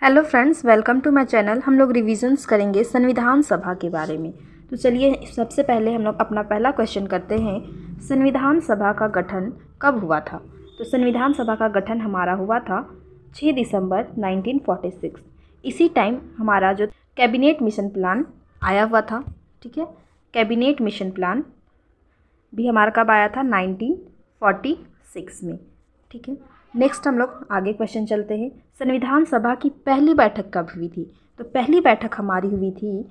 Hello friends, welcome to my channel. हम लोग revisions करेंगे संविधान सभा के बारे में। तो चलिए सबसे पहले हम लोग अपना पहला क्वेश्चन करते हैं। संविधान सभा का गठन कब हुआ था? तो संविधान सभा का गठन हमारा हुआ था 6 दिसंबर 1946। इसी टाइम हमारा जो कैबिनेट मिशन प्लान आया हुआ था, ठीक है। कैबिनेट मिशन प्लान भी हमारा कब आया था? 1946 में, ठीक है। नेक्स्ट हम लोग आगे क्वेश्चन चलते हैं। संविधान सभा की पहली बैठक कब हुई थी? तो पहली बैठक हमारी हुई थी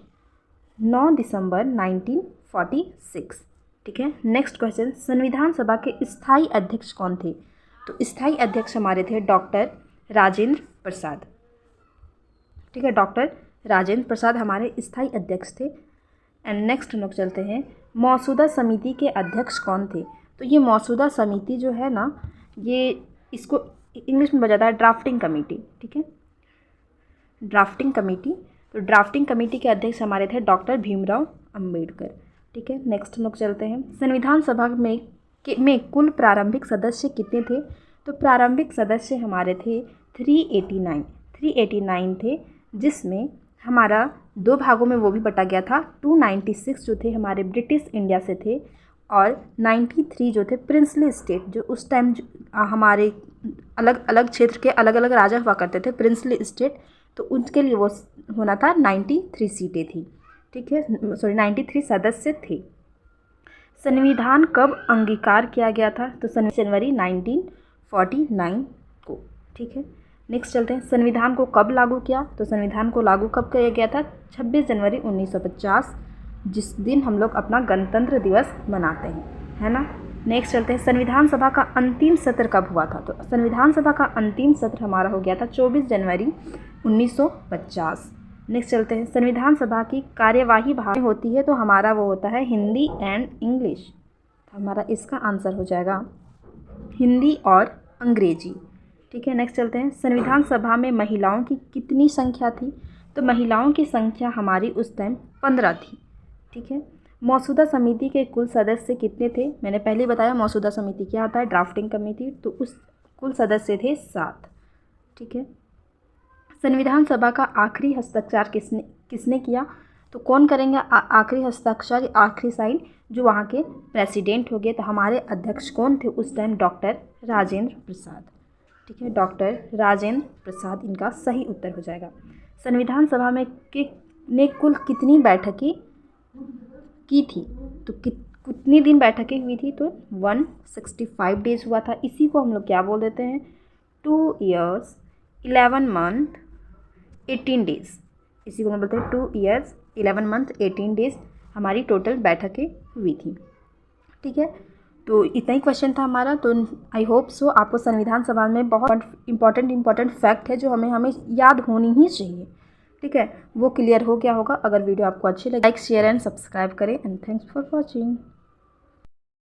9 दिसंबर 1946, ठीक है। नेक्स्ट क्वेश्चन, संविधान सभा के स्थायी अध्यक्ष कौन थे? तो स्थायी अध्यक्ष हमारे थे डॉक्टर राजेंद्र प्रसाद, ठीक है। डॉक्टर राजेंद्र प्रसाद हमारे स्थायी अध्यक्ष थे। एंड नेक्स्ट हम लोग चलते हैं, मौजूदा समिति के अध्यक्ष कौन थे? तो ये मौजूदा समिति जो है ना, ये इसको इंग्लिश में बताता है ड्राफ्टिंग कमेटी, ठीक है। Drafting committee. तो ड्राफ्टिंग कमेटी के अध्यक्ष हमारे थे डॉक्टर भीमराव अंबेडकर, ठीक है। नेक्स्ट हम लोग चलते हैं, संविधान सभा में कुल प्रारंभिक सदस्य कितने थे? तो प्रारंभिक सदस्य हमारे थे 389 थे, जिसमें हमारा 2 भागों में वो भी बटा गया था। 296 जो थे हमारे ब्रिटिश इंडिया से थे, और 93 जो थे प्रिंसली स्टेट, जो उस टाइम हमारे अलग अलग क्षेत्र के अलग अलग राजा हुआ करते थे, प्रिंसली स्टेट। तो उनके लिए वो होना था 93 सीटें थी, ठीक है। 93 सदस्य थे। संविधान कब अंगीकार किया गया था? तो जनवरी 1949 को, ठीक है। नेक्स्ट चलते हैं, संविधान को कब लागू किया? तो संविधान को लागू कब किया गया था? 26 जनवरी 1950, जिस दिन हम लोग अपना गणतंत्र दिवस मनाते हैं, है ना। नेक्स्ट चलते हैं, संविधान सभा का अंतिम सत्र कब हुआ था? तो संविधान सभा का अंतिम सत्र हमारा हो गया था 24 जनवरी 1950। नेक्स्ट चलते हैं, संविधान सभा की कार्यवाही भाषा होती है, तो हमारा वो होता है हिंदी एंड इंग्लिश। तो हमारा इसका आंसर हो जाएगा हिंदी और अंग्रेजी, ठीक है। नेक्स्ट चलते हैं, संविधान सभा में महिलाओं की कितनी संख्या थी? तो महिलाओं की संख्या हमारी उस टाइम 15 थी, ठीक है। मौजूदा समिति के कुल सदस्य कितने थे? मैंने पहले बताया मौजूदा समिति क्या होता है, ड्राफ्टिंग कमेटी। तो उस कुल सदस्य थे 7, ठीक है। संविधान सभा का आखिरी हस्ताक्षर किसने किया? तो कौन करेंगे आखिरी हस्ताक्षर, आखिरी साइन? जो वहाँ के प्रेसिडेंट हो गए। तो हमारे अध्यक्ष कौन थे उस टाइम? डॉक्टर राजेंद्र प्रसाद, ठीक है। डॉक्टर राजेंद्र प्रसाद इनका सही उत्तर हो जाएगा। संविधान सभा में ने कुल कितनी बैठकें की थी? तो कितनी दिन बैठकें हुई थी? तो 165 डेज हुआ था। इसी को हम लोग क्या बोल देते हैं? 2 years 11 month 18 days। इसी को हम बोलते हैं 2 years 11 month 18 days हमारी टोटल बैठकें हुई थी, ठीक है। तो इतना ही क्वेश्चन था हमारा। तो आई होप सो आपको संविधान सभा में बहुत इंपॉर्टेंट फैक्ट है जो हमें याद होनी ही चाहिए, ठीक है, वो क्लियर हो गया होगा। अगर वीडियो आपको अच्छी लगे, लाइक शेयर एंड सब्सक्राइब करें। And thanks for watching.